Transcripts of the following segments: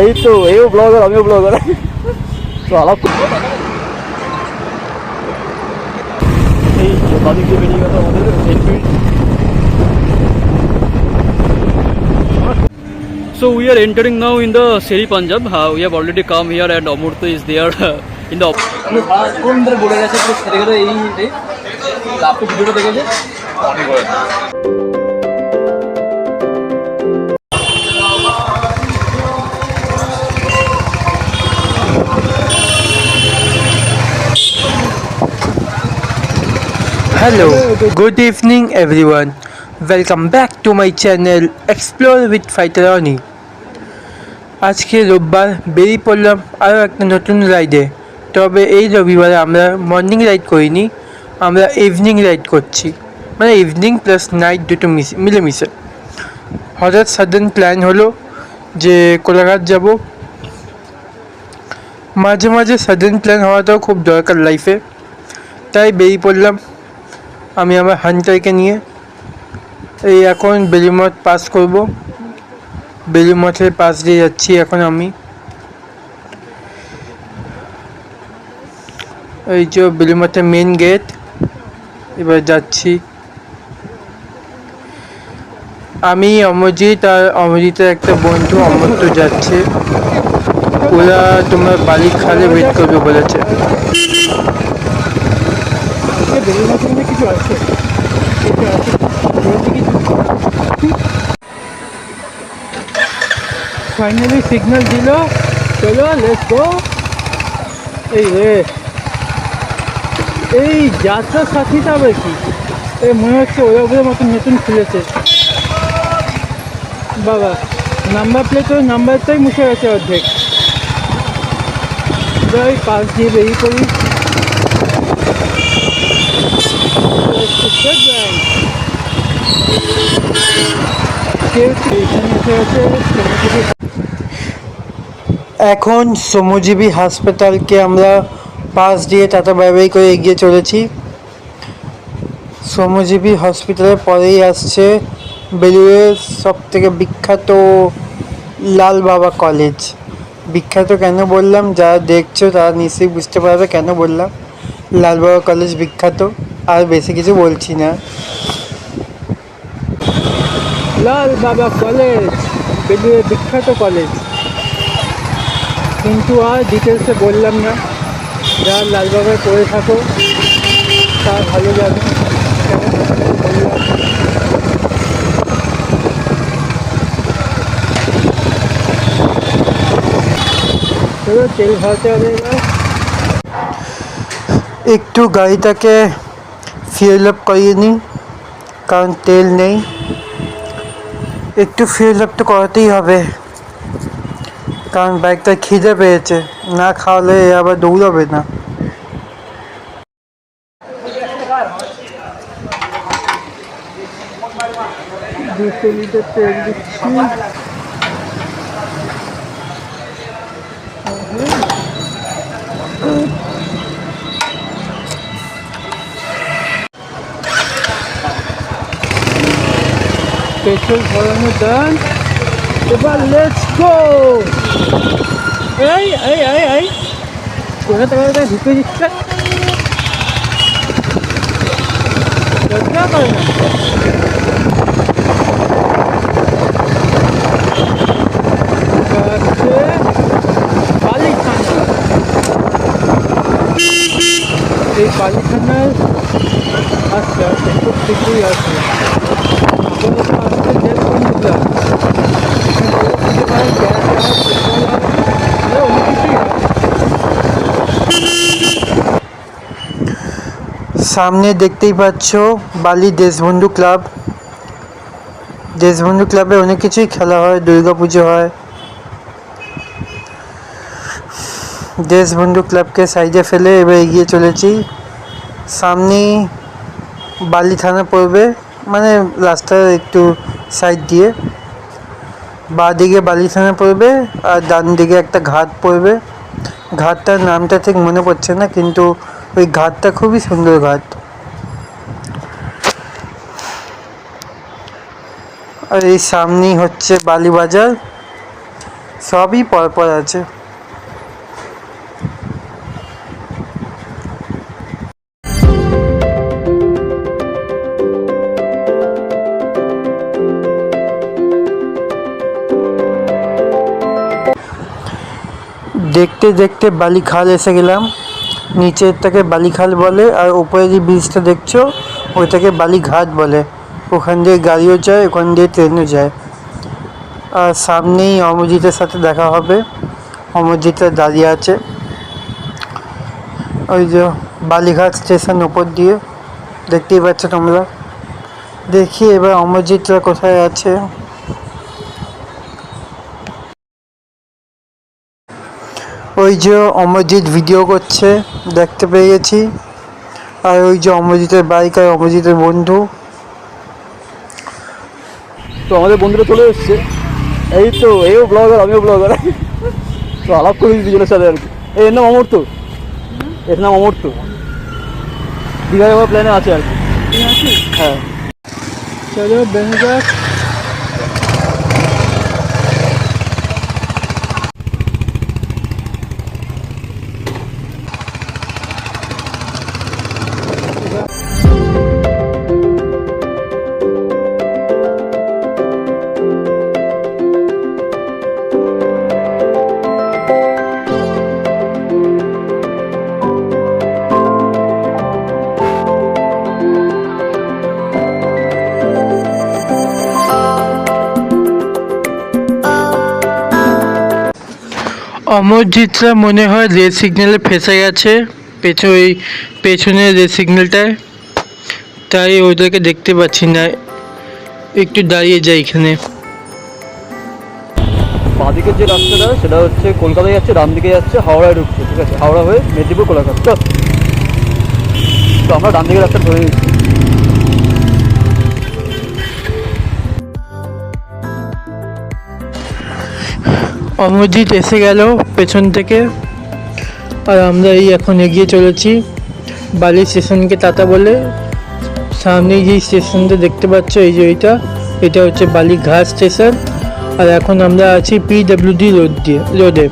এই তো এও ব্লগার আমিও ব্লগার তো আলাপ এই বাদিক দিয়ে বেরিয়ে গেল আমাদের entry. So we are entering now in the Seri Punjab. We have already come here and Amurtha is there in the কোন ধরে বলে গেছে পুরো ছেড়ে গেল এই মিনিটে আপনি ভিডিওটা দেখেছে অনেক বড়। Hello, good evening everyone. Welcome back to my channel Explore with Fighteroni. আজকে রোববার বেরিয়ে পড়লাম আরও একটা নতুন রাইডে। তবে এই রবিবারে আমরা মর্নিং রাইড করিনি, আমরা ইভিনিং রাইড করছি, মানে ইভিনিং প্লাস নাইট দুটো মিলেমিশে। হঠাৎ সাডেন প্ল্যান হলো যে কোলাঘাট যাব। মাঝে মাঝে সাডেন প্ল্যান হওয়াটাও খুব দরকার লাইফে, তাই বেরিয়ে পড়লাম আমি আমার হান্টারকে নিয়ে। এই এখন বেলুমঠ পাস করব, বেলুমঠের পাশ দিয়ে যাচ্ছি এখন আমি। এই যে বেলুমঠের মেন গেট, এবার যাচ্ছি আমি, অমরজিৎ আর অমরজিতের একটা বন্ধু অমর্ত যাচ্ছে। ওরা তোমার বালির খালে ওয়েট করবে বলেছে। কিছু আছে ফাইনালি সিগন্যাল দিল, চলো লেটস গো। এই রে এই যাত্রা সাথীটা আবার কি, এই মনে হচ্ছে ওরা ওদের মতন নতুন খুলেছে বাবা। নাম্বার প্লেটের নাম্বারটাই মুছে গেছে অর্ধেক। যাই পাশ দিয়ে বেরিয়ে পড়ি। এখন শ্রমজীবী হাসপাতালকে আমরা পাশ দিয়ে টাটা বাই বাই করে এগিয়ে চলেছি। শ্রমজীবী হসপিটালের পরেই আসছে বেলুড়ের সবথেকে বিখ্যাত লাল বাবা কলেজ। বিখ্যাত কেন বললাম, যারা দেখছো তারা নিশ্চয়ই বুঝতে পারবে কেন বললাম লাল বাবা কলেজ বিখ্যাত। আর বেশি কিছু বলছি না। লাল বাবা কলেজ বেলুড়ের বিখ্যাত কলেজ, কিন্তু আর ডিটেলসে বললাম না। যারা লাল বাবায় পড়ে থাকো তা ভালো যাবে। চলো তেল ভরাতে হবে এবার। একটু গাড়িটাকে ফিউল আপ করিয়ে নিই, কারণ তেল নেই। একটু ফিউল আপ তো করাতেই হবে, কারণ বাইকটা খিদে পেয়েছে, না খাওয়ালে আবার দৌড়াবে না। 200 লিটার তেল দিচ্ছি। পেট্রোল ভরানো ডান, এবার লেটস গো। এই এই এই এই কোথা থেকে ঢুকে দিচ্ছে, লজ্জা করে না? বালিখানা, এই বালিখানার আচ্ছা আচ্ছা খুব শীঘ্রই আসবে। সামনে দেখতেই পাচ্ছ বালি দেশবন্ধু ক্লাব। দেশবন্ধু ক্লাবে অনেক কিছুই খেলা হয়, দুর্গাপুজো হয়। দেশবন্ধু ক্লাবকে সাইডে ফেলে এবার এগিয়ে চলেছি। সামনেই বালি থানা পড়বে, মানে রাস্তার একটু সাইড দিয়ে। বাঁ দিকে বালি থানা পড়বে আর ডান দিকে একটা ঘাট পড়বে। ঘাটটার নামটা ঠিক মনে পড়ছে না, কিন্তু ওই ঘাটটা খুবই সুন্দর ঘাট। আর এই সামনেই হচ্ছে বালি বাজার। সবই পরপর আছে। দেখতে দেখতে বালিখাল এসে গেলাম। নিচেরটাকে বালিখাল বলে, আর উপরে যে ব্রিজটা দেখছো ওইটাকে বালিঘাট বলে। ওখান দিয়ে গাড়িও যায়, ওখান দিয়ে ট্রেনও যায়। আর সামনেই অমরজিতের সাথে দেখা হবে। অমরজিৎটা দাঁড়িয়ে আছে ওই যে বালিঘাট স্টেশন উপর দিয়ে, দেখতেই পাচ্ছ তোমরা। দেখি এবার অমরজিৎরা কোথায় আছে। ওই যে অমরজিৎ ভিডিও করছে, দেখতে পেয়ে গেছি। আর ওই যে অমরজিতের বাইক আর অমরজিতের বন্ধু। তো আমাদের বন্ধুরা চলে এসছে, এই তো এও ব্লগার আমিও ব্লগার, তো আলাপ করি দুজনের সাথে আর কি। এর নাম অমর, তো এর নাম অমর, তো দীঘা যাওয়ার প্ল্যানে আছে আর কি। হ্যাঁ চলো বেঁধে যাক। অমরজিৎরা মনে হয় রেড সিগন্যালে ফেসে গেছে, ওই পেছনের রেড সিগন্যালটায়, তাই ওদেরকে দেখতে পাচ্ছি না। একটু দাঁড়িয়ে যাই এখানে। বাঁদিকের যে রাস্তাটা সেটা হচ্ছে কলকাতায় যাচ্ছে, ডান দিকে যাচ্ছে হাওড়ায় ঢুকছে, ঠিক আছে, হাওড়া হয়ে মেদিনীপুর কোলাঘাট। তো আমরা ডান দিকের রাস্তা ধরে নিচ্ছি। অমরজিৎ এসে গেল পেছন থেকে, আর আমরা এই এখন এগিয়ে চলেছি বালি স্টেশনকে টাটা বলে। সামনে যেই স্টেশনটা দেখতে পাচ্ছ, এই যে এটা হচ্ছে বালিঘাট স্টেশন। আর এখন আমরা আছি পিডব্লিউডি রোডে।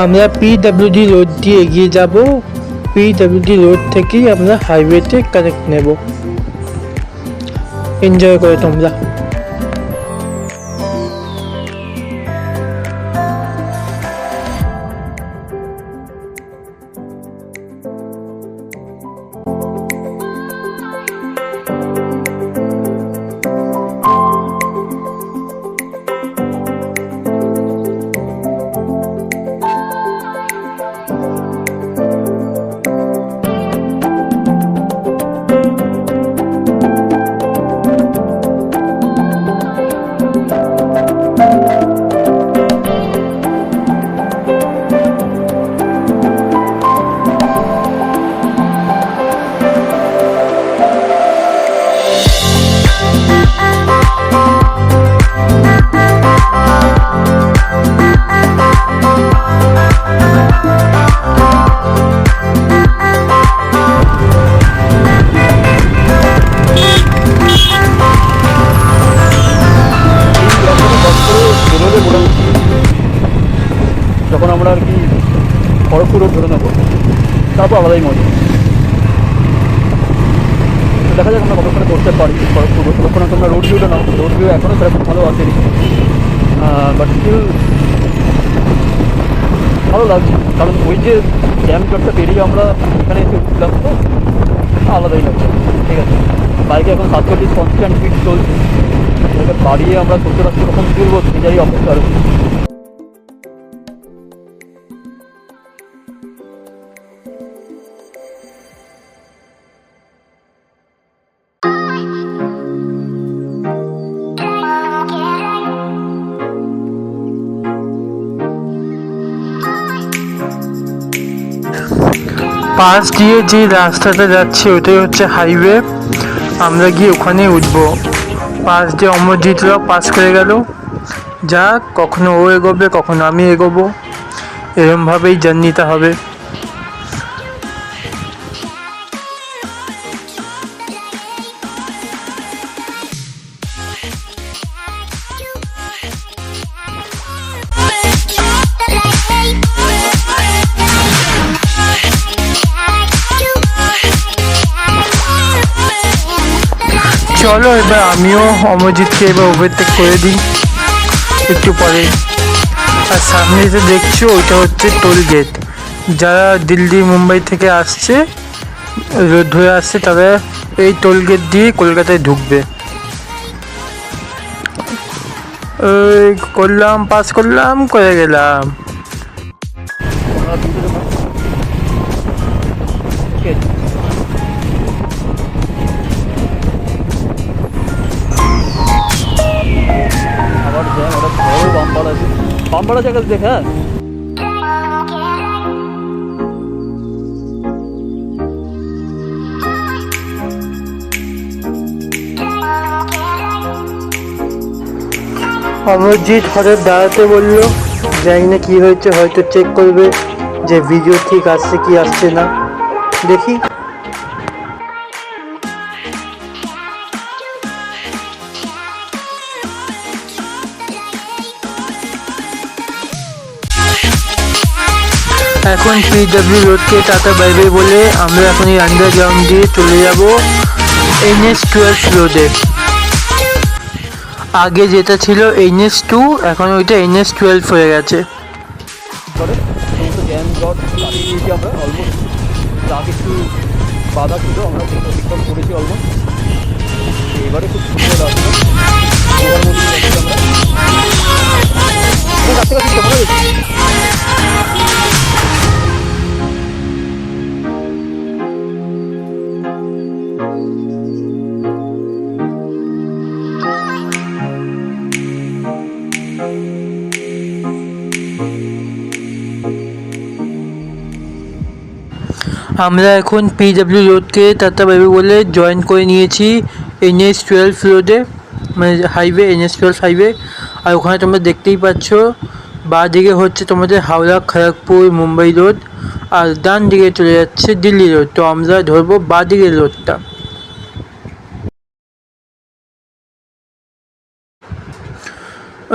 আমরা পিডব্লিউডি রোড দিয়ে এগিয়ে যাব। পিডব্লিউডি রোড থেকেই আমরা হাইওয়েতে কানেক্ট নেব। এনজয় করো তোমরা। যখন আমরা আর কি খড়গপুর রোড ধরে নেবো, তারপর আলাদাই মজা। তো দেখা যাক আমরা কতক্ষণে করতে পারি খড়গপুর রোড। ততক্ষণ তোমরা রোড ভিউটা নাও, রোড ভিউ এখনও সেরকম ভালো আসেনি, বাট স্টিল ভালো লাগছে। কারণ ওই যে জ্যাম জটটা পেরিয়ে আমরা এখানে এসে উঠলাম, তো আলাদাই লাগছে। ঠিক আছে, বাইকে এখন 47 কনস্ট্যান্ট স্পিড চলছে, এটাকে বাড়িয়ে আমরা 70-80 কখন তুলবো সেটাই অপেক্ষা আর কি। পাশ দিয়ে যে রাস্তাটা যাচ্ছে ওটাই হচ্ছে হাইওয়ে। আমরা গিয়ে ওখানে উঠবো। পাশ দিয়ে অমরজিৎরাও পাস করে গেল। যা কখনো ও এগোবে, কখনো আমি এগোবো, এরমভাবেই জার্নিটা হবে। চলো এবার আমিও অমরজিৎকে এবার ওভারটেক করে দিই একটু পরে। আর সামনে যে দেখছো ওইটা হচ্ছে টোল গেট। যারা দিল্লি মুম্বাই থেকে আসছে, রোড ধরে আসছে, তারা এই টোল গেট দিয়ে কলকাতায় ঢুকবে। এই করলাম, পাস করলাম, করে গেলাম। আবার জ্যাম, ওটা বড় বাম্পার আছে, বাম্পার আছে কাছে দেখ। হ্যাঁ অমরজিৎ হঠাৎ দাঁড়াতে বললো, জানি না কি হয়েছে, হয়তো চেক করবে যে ভিডিও ঠিক আসছে কি আসছে না। দেখি। এখন পিডব্লিউ রোডকে টাটা বাই বাই বলে আমরা এখন এই আন্ডারগ্রাউন্ড দিয়ে চলে যাব NH12 রোডে। আগে যেটা ছিল NH2, এখন ওইটা NH12 হয়ে গেছে। করে সমস্ত জ্যাম জট কাটিয়ে দিয়েছি আমরা অলমোস্ট। যা কিছু বাধা ছিল আমরা সেগুলো ঠিকঠাক করেছি অলমোস্ট। এবারে খুব সুন্দর রাস্তা, গোয়ার মধ্যে যাচ্ছি আমরা। রাস্তাটা ঠিকঠাক মনে হয়েছে। আমরা এখন পিডব্লিউ রোডকে টাটা বাই বাই বলে জয়েন করে নিয়েছি NH12 রোডে, মানে হাইওয়ে, NH12 হাইওয়ে। আর ওখানে তোমরা দেখতেই পাচ্ছ বাঁ দিকে হচ্ছে তোমাদের হাওড়া খড়গপুর মুম্বাই রোড, আর ডান দিকে চলে যাচ্ছে দিল্লি রোড। তো আমরা ধরবো বাঁ দিকের রোডটা।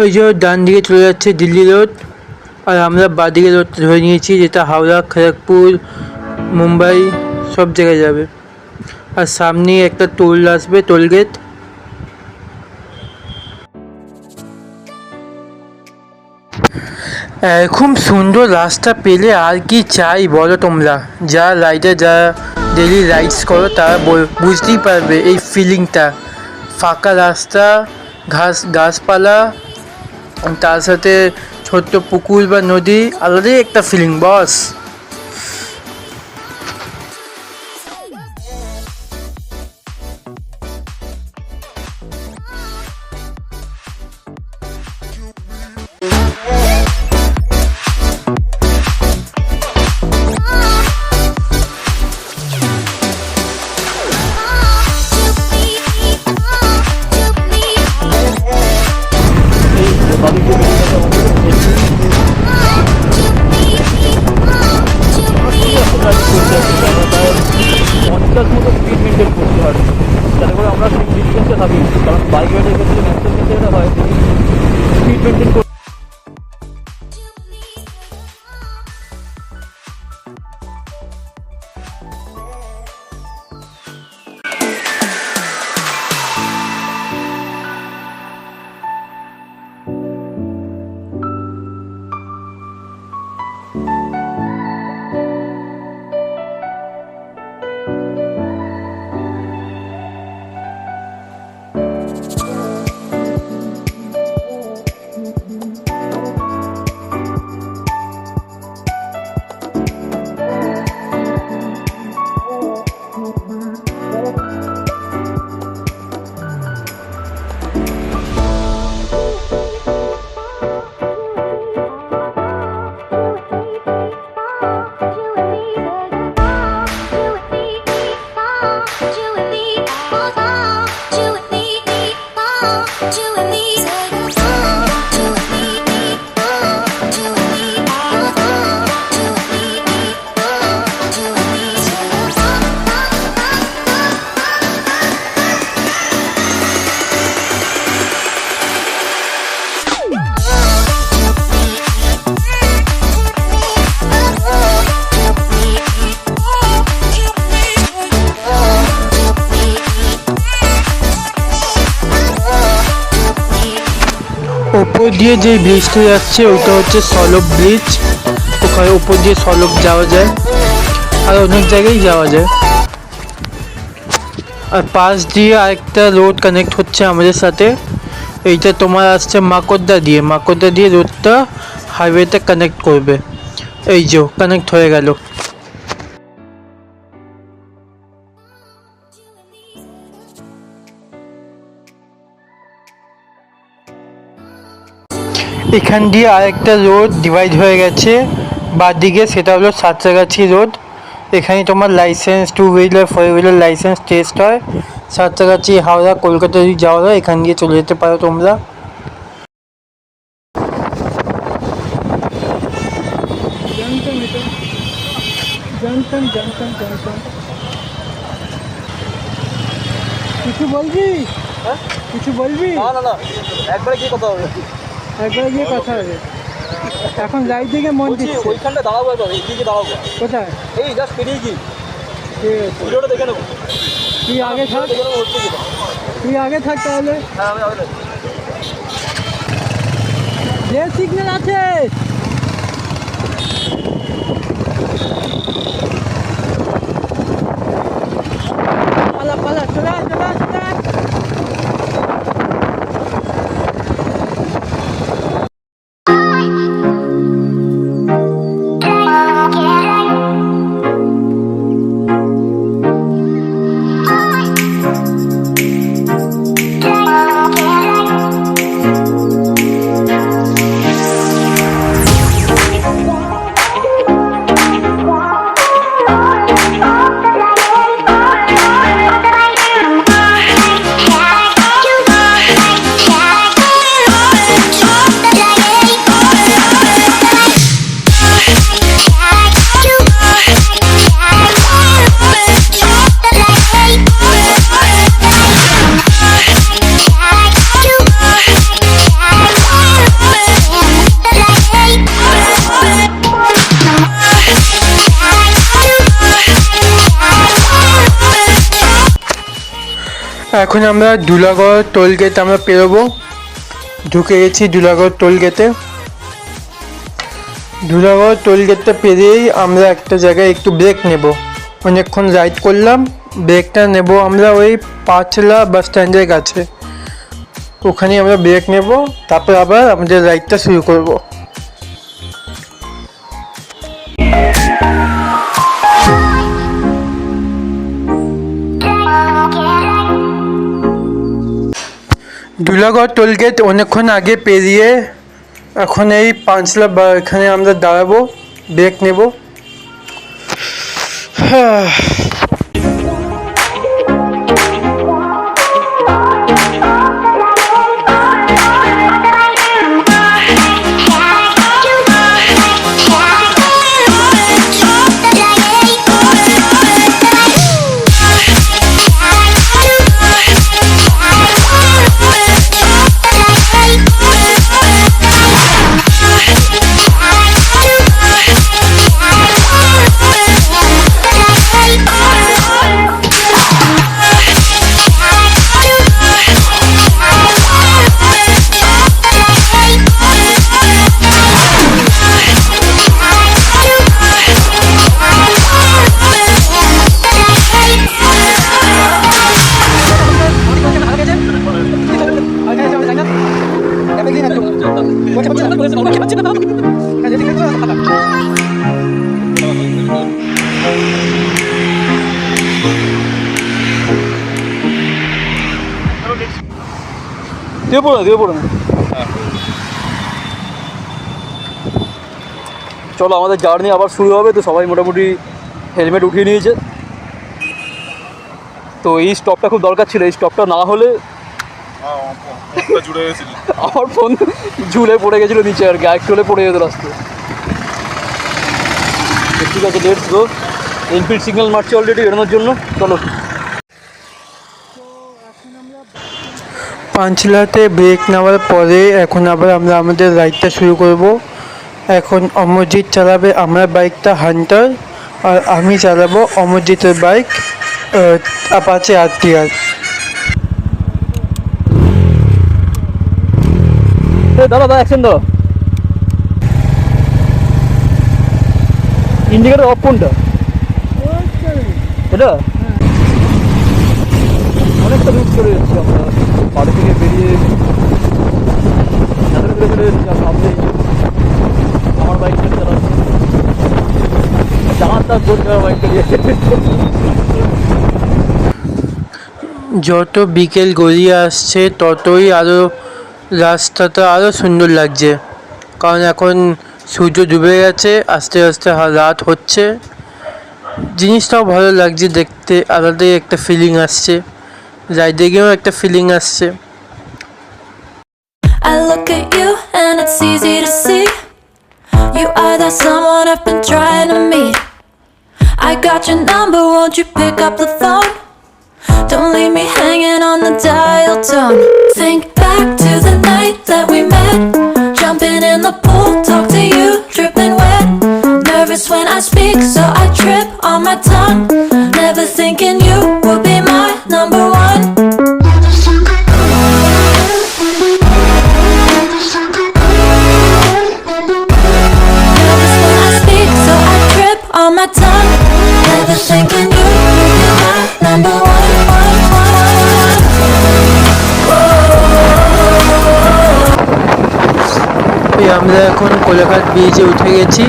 ওই যে ডান দিকে চলে যাচ্ছে দিল্লি রোড, আর আমরা বাঁ দিকের রোডটা ধরে নিয়েছি, যেটা হাওড়া খড়গপুর মুম্বাই সব জায়গায় যাবে। আর সামনে একটা টোল আসবে, টোল গেট। এরকম সুন্দর রাস্তা পেলে আর কি চাই বলো তোমরা? যা রাইডার, যারা ডেলি রাইডস করো তারা বুঝতেই পারবে এই ফিলিংটা। ফাঁকা রাস্তা, গাছপালা, তার সাথে ছোট্ট পুকুর বা নদী, আলাদাই একটা ফিলিং বস। পঞ্চাশ মতো স্পিড মেনটেন করতে পারি, যাতে করে আমরা ঠিক ডিস্টেন্সে থাকি। কারণ বাইক রাইডের ক্ষেত্রে ম্যাক্সিমাম ক্ষেত্রে এটা হয় স্পিড মেনটেন করতে। দিয়ে যে ব্রিজটা যাচ্ছে ওইটা হচ্ছে সলভ ব্রিজ। ওখানে উপর দিয়ে সলভ যাওয়া যায়, আর অনেক জায়গায় যাওয়া যায়। আর পাশ দিয়ে আরেকটা রোড কানেক্ট হচ্ছে আমাদের সাথে। এইটা তোমার আসছে মাকড়দা দিয়ে রোডটা হাইওয়েতে কানেক্ট করবে। এই যে কানেক্ট হয়ে গেল। এখান দিয়ে আরেকটা রোড ডিভাইড হয়ে গেছে বাঁদিকে, সেটা হলো সাঁতরাগাছি রোড। এখানে তোমার licence, 2 wheeler 4 wheeler licence test হয়। সাঁতরাগাছি, হাওড়া, কলকাতা যদি যাওয়ার হয় এখান দিয়ে চলে যেতে পারো তোমরা। কিছু বলবি? হ্যাঁ কিছু বলবি? না একবারে গিয়ে কথা হবে, একবারে গিয়ে কথা হবে। এখন রাইট দিকে মন দিচ্ছে। ওইখানটা দাঁড়াবো, একবার এইদিকে দাঁড়াবো। কোথায়? এই জাস্ট পেরিয়ে কি ঠিক আছে, ভিডিওটা দেখে নেবো। তুই আগে থাক, দেখে নেবো হচ্ছে কি। তুই আগে থাক তাহলে। হ্যাঁ আমি আগে যে সিগন্যাল আছে পালা পালা, চলে আয়, চলে আয়, চলে আয়। এখন আমরা দুলাগড় টোলগেট আমরা পেরোবো। ঢুকে গেছি দুলাগড় টোলগেটে। দুলাগড় টোলগেটটা পেরিয়েই আমরা একটা জায়গায় একটু ব্রেক নেব। অনেকক্ষণ রাইড করলাম, ব্রেকটা নেব আমরা ওই পাঁচলা বাস স্ট্যান্ডের কাছে। ওখানে আমরা ব্রেক নেব, তারপর আবার আমাদের রাইডটা শুরু করব। দুলাগড় টোলগেট অনেকক্ষণ আগে পেরিয়ে এখন এই পাঁচলা এখানে আমরা দাঁড়াবো, ব্রেক নেব। দিয়ে পড়ো না। চলো আমাদের জার্নি আবার শুরু হবে। তো সবাই মোটামুটি হেলমেট উঠিয়ে নিয়েছে। তো এই স্টপটা খুব দরকার ছিল, এই স্টপটা না হলে আমার ফোন ঝুলে পড়ে গেছিলো নিচে আর কি, একটু হলে পড়ে যেত রাস্তায়। ঠিক আছে, লেটস গো। এনফিল্ড সিগন্যাল মারছে অলরেডি বেরোনোর জন্য। চলো। পাঁচলাতে ব্রেক নেওয়ার পরে এখন আবার আমরা আমাদের রাইডটা শুরু করব। এখন অমরজিৎ চালাবে আমার বাইকটা হান্টার, আর আমি চালাবো অমরজিতের বাইক অ্যাপাচি RTR। দাদা অ্যাকশন দাও। ইন্ডিকেটর অফ কোনটা? এটা অনেকটা দূর চলে যাচ্ছি আমরা, বাড়ি থেকে বেরিয়ে সামনে আমার বাইক থেকে চালাচ্ছি, যার তার জোর করে বাইক চালিয়ে। যত বিকেল গড়িয়ে আসছে ততই আরও রাস্তাটা আরও সুন্দর লাগছে, কারণ এখন সূর্য ডুবে গেছে, আস্তে আস্তে রাত হচ্ছে। জিনিসটাও ভালো লাগছে দেখতে, আলাদাই একটা ফিলিং আসছে, রাইডিংয়েও একটা ফিলিং আসছে। I look at you and it's easy to see you are that someone I've been trying to meet. I got your number, won't you pick up the phone? Don't leave me hanging on the dial tone. Think back to the night that we met, jumping in the pool, talk to you, dripping wet. Nervous when I speak, so I trip on my tongue. Never thinking you would be my number one. Nervous when I speak, so I trip on my tongue. Never thinking you would be my number one. আমরা এখন কোলাঘাট ব্রিজে উঠে গেছি,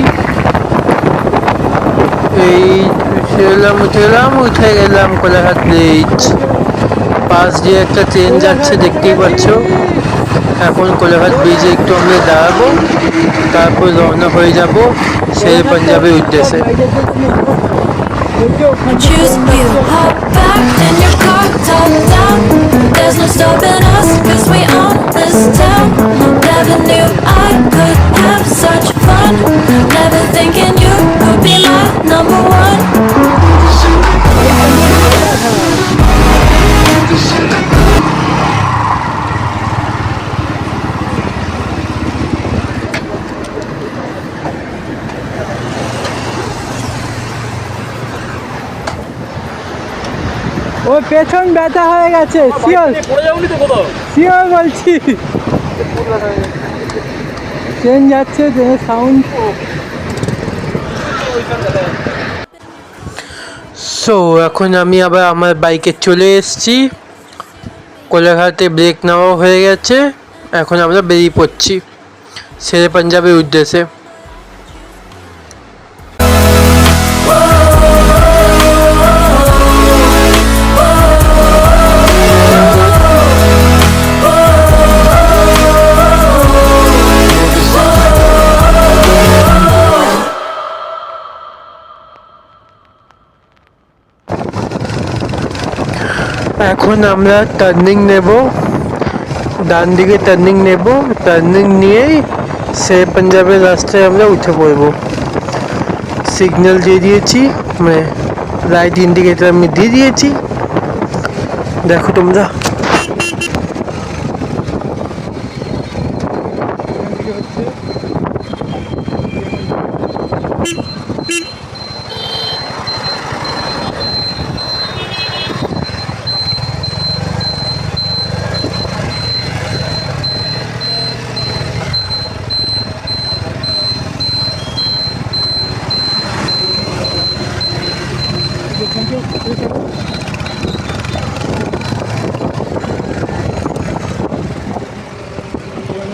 এই উঠে গেলাম Kolaghat bridge. পাশ দিয়ে একটা ট্রেন যাচ্ছে দেখতেই পাচ্ছ। এখন কোলাঘাট ব্রিজে একটু আমরা দাঁড়াবো, তারপর রওনা হয়ে যাব শের পাঞ্জাবের উদ্দেশ্যে। Choose you, hop back in your car, top down. There's no stopping us, 'cause we own this town. Never knew I could have such fun. Never thinking you would be my number one. ও পেছন ব্যথা হয়ে গেছে, sure পড়ে যাবনি তো কোথাও? Sure বলছি। Train যাচ্ছে, ট্রেনের সাউন্ড। সো এখন আমি আবার আমার বাইকে চলে এসেছি, কোলাঘাটে ব্রেক নেওয়া হয়ে গেছে। এখন আমরা বেরিয়ে পড়ছি শের পাঞ্জাবের উদ্দেশ্যে। এখন আমরা টার্নিং নেব, ডান দিকে টার্নিং নেব, টার্নিং নিয়েই শের পাঞ্জাবের রাস্তায় আমরা উঠে পড়ব। সিগন্যাল দিয়ে দিয়েছি, মানে রাইট ইন্ডিকেটার আমি দিয়ে দিয়েছি, দেখো তোমরা।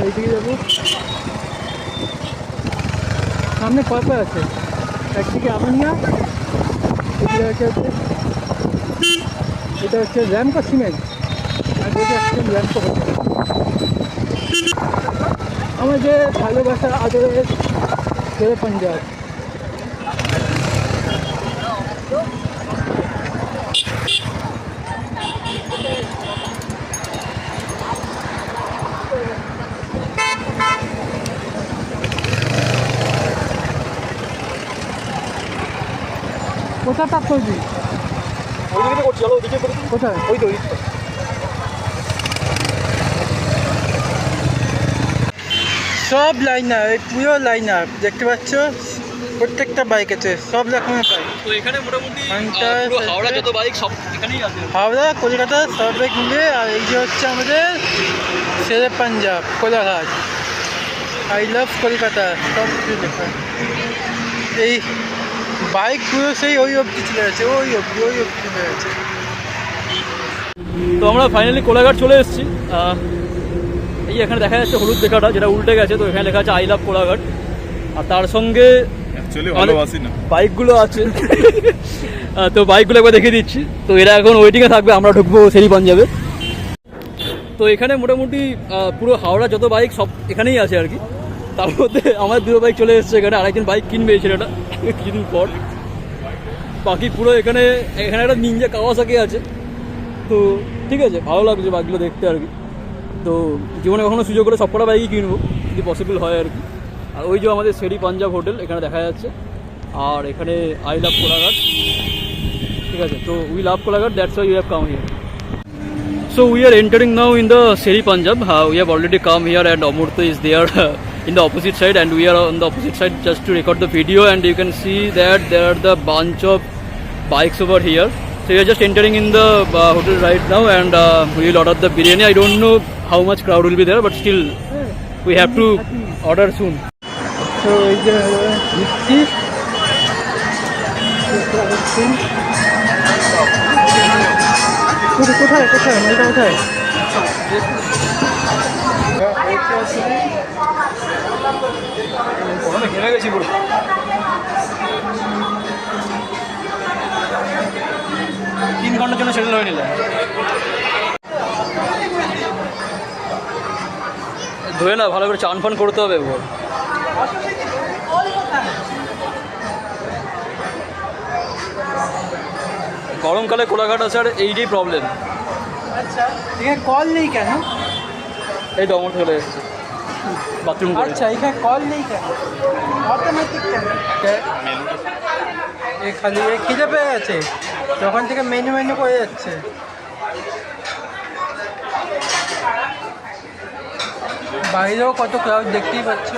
এইদিকে যাবো, সামনে কয়পা আছে, একদিকে আমানিয়া, এদিকে আছে হচ্ছে এটা হচ্ছে র্যামকো সিমেন্ট, আর যেটা হচ্ছে র্যামকো হোটেল। আমাদের ভালোবাসা আদরের শের পাঞ্জাব। কোথায় পাক করবি? ওইদিকে করছি, চলো ওইদিকে করি। কোথায়? ওই তো ওইদিকে। সব লাইনার, এই পুরো লাইনার দেখতে পাচ্ছ, প্রত্যেকটা বাইক আছে, সব রকমের বাইক। তো এখানে মোটামুটি Hunter, পুরো হাওড়া যত বাইক সব এখানেই আছে। হাওড়া, কলকাতা সব বাইক মিলে। আর এই যে হচ্ছে আমাদের শের পাঞ্জাব কোলাঘাট, আই লাভ কলকাতা সব কিছু লেখা। এই বাইক পুরো সেই ওই অবধি চলে গেছে, ওই অবধি চলে গেছে। তো আমরা ফাইনালি কোলাঘাট চলে এসেছি। এই এখানে দেখা যাচ্ছে হলুদ লেখাটা, যেটা উল্টে গেছে, তো এখানে লেখা আছে আই লাভ কোলাঘাট। আর তার সঙ্গে বাইকগুলো আছে। তো বাইকগুলো একবার দেখিয়ে দিচ্ছি। তো এরা এখন ওয়েটিংয়ে থাকবে, আমরা ঢুকবো সেরি পাঞ্জাবে। তো এখানে মোটামুটি পুরো হাওড়া যত বাইক সব এখানেই আছে আর কি। তার মধ্যে আমার দুটো বাইক চলে এসেছে এখানে, আরেকজন বাইক কিনবে এই ছেলেটা কিছুদিন পর। বাকি পুরো এখানে একটা নিনজা কাওয়াসাকি আছে। তো ঠিক আছে, ভালো লাগছে বাইকগুলো দেখতে আর কি। তো জীবনে কখনো সুযোগ করে সবকটা বাইকই কিনবো যদি পসিবল হয় আর কি। আর ওই যে আমাদের সেরি পাঞ্জাব হোটেল এখানে দেখা যাচ্ছে, আর এখানে আই লাভ কোলাঘাট। ঠিক আছে, তো we love Kolaghat, that's why you have come here. So we are entering now in the Seri Punjab. We have already come here and Amurtha is there in the opposite side, and we are on the opposite side just to record the video, and you can see that there are the bunch of bikes over here. So we are just entering in the hotel right now, and we will order the biryani. I don't know how much crowd will be there, but still we have to order soon. তো এই যে দিচ্ছি কোথায় কোথায় মেয়েটা কোথায়? ঘেমে গেছি পুরো। 3 ঘন্টার জন্য সেটেল হয়ে নিলাম। ধুয়ে না ভালো করে চান ফান করতে হবে এবার। গরমকালে কোলাঘাট আছে আর এইটাই প্রবলেম। আচ্ছা এখানে কল নেই কেন? এই ডমর চলে এসছে বাথরুম। আচ্ছা এখানে কল নেই কেন? অটোমেটিক কেন? এ খালি এ খিদে পেয়ে গেছে, তখন থেকে মেনু করে যাচ্ছে। বাইরেও কত ক্রাউড দেখতেই পাচ্ছ।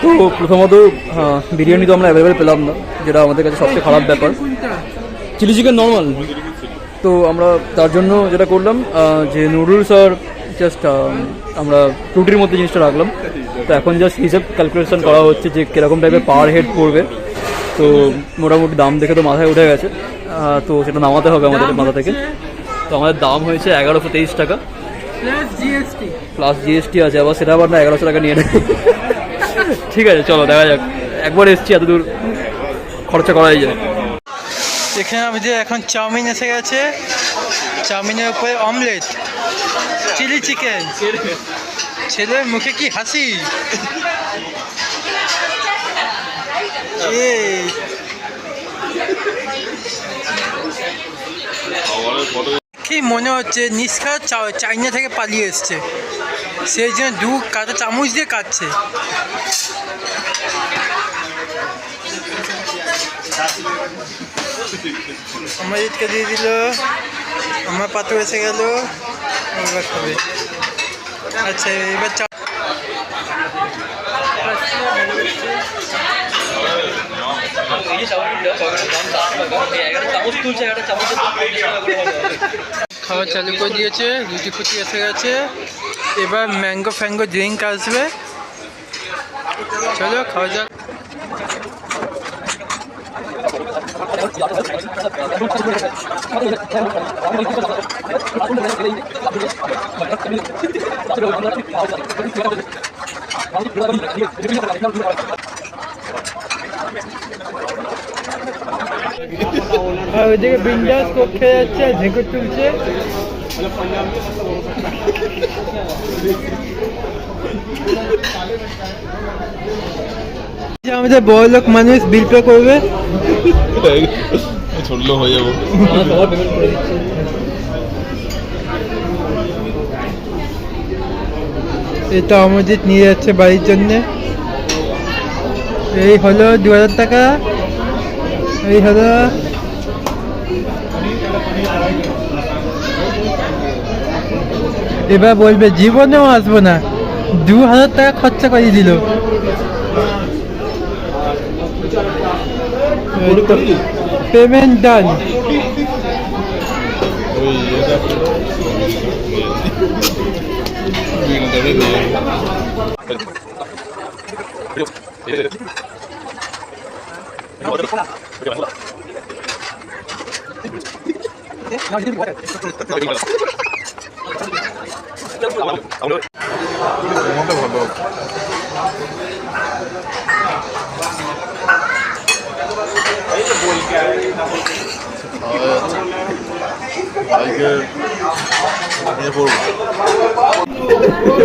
তো প্রথমত বিরিয়ানি তো আমরা অ্যাভেলেবেল পেলাম না, যেটা আমাদের কাছে সবচেয়ে খারাপ ব্যাপার। Chilli chicken normal. তো আমরা তার জন্য যেটা করলাম যে নুডলস আর জাস্ট আমরা রুটির মধ্যে জিনিসটা রাখলাম। তো এখন জাস্ট হিসেব ক্যালকুলেশন করা হচ্ছে যে কীরকম টাইপের পার হেড পড়বে। তো মোটামুটি দাম দেখে তো মাথায় উঠে গেছে, তো সেটা নামাতে হবে আমাদের মাথা থেকে। তো আমাদের দাম হয়েছে 1123 টাকা প্লাস জিএসটি আছে, আবার সেটা আবার না 1100 টাকা নিয়ে নেয়। ঠিক আছে চলো দেখা যাক, একবার এসছি এত দূর খরচা করাই যায়। এখানে আমাদের এখন চাউমিন এসে গেছে, চাউমিনের উপরে অমলেট, চিলি চিকেন। ছেলের মুখে কি হাসি! কি মনে হচ্ছে নিষ্কা চাইনা থেকে পালিয়ে এসছে, সেই জন্য দু কাঁটা চামচ দিয়ে কাটছে। আমার ঈদকে দিয়ে দিল, আমার পাত্র এসে গেল, এবার খাবে। আচ্ছা এবার খাওয়া চালু করে দিয়েছে, রুটি ফুটি এসে গেছে, এবার ম্যাঙ্গো ফ্যাঙ্গো ড্রিঙ্ক আসবে। চলো খাওয়া যাক। আর ওইদিকে বিন্দাস কোক খেয়ে যাচ্ছে, ঝেঁকুর তুলছে। আমাদের বড় লোক মানুষ বিল পে করবে, ছোটলো হয়ে যাবো। এটা অমরজিৎ নিয়ে যাচ্ছে বাড়ির জন্যে। এই হলো 2000 টাকা, এই হলো এবার বলবে জীবনেও আসবো না, 2000 টাকা খরচা করে দিল। পেমেন্ট ডান।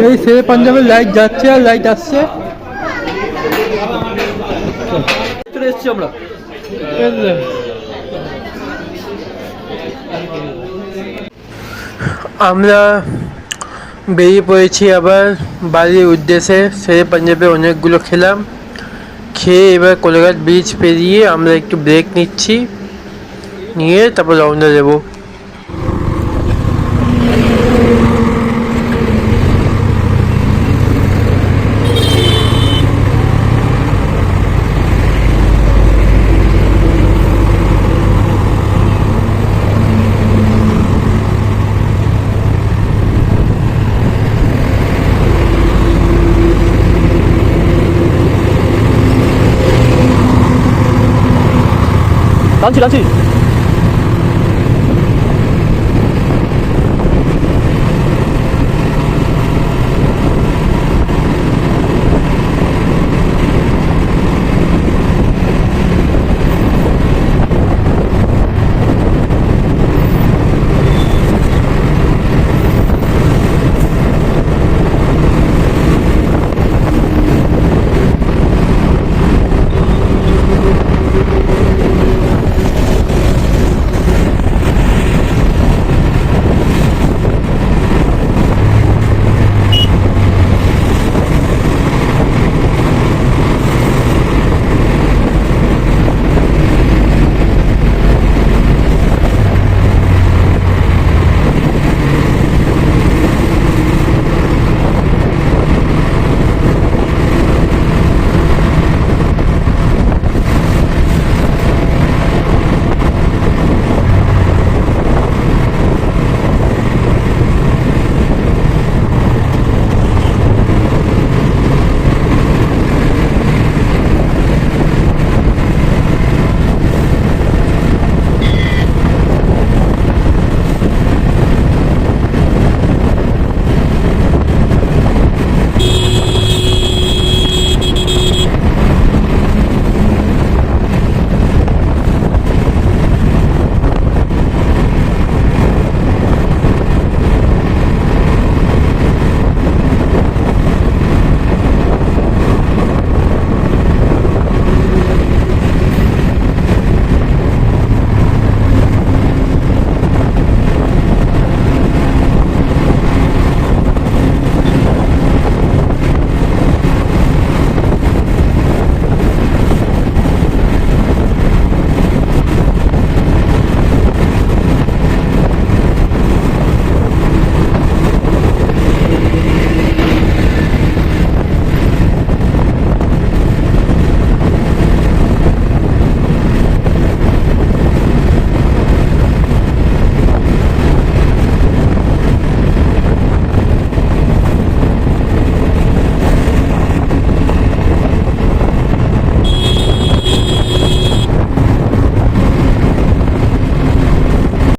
এই শেরে পাঞ্জাবের লাইট যাচ্ছে আর লাইট আসছে। চলে এসেছি আমরা। আমরা বেরিয়ে পড়েছি আবার বাড়ির উদ্দেশ্যে। শেরে পাঞ্জাবে অনেকগুলো খেলাম, খেয়ে এবার কোলাঘাট ব্রিজ পেরিয়ে আমরা একটু ব্রেক নিচ্ছি, নিয়ে তারপর রওনা দেবো। টানছি টানছি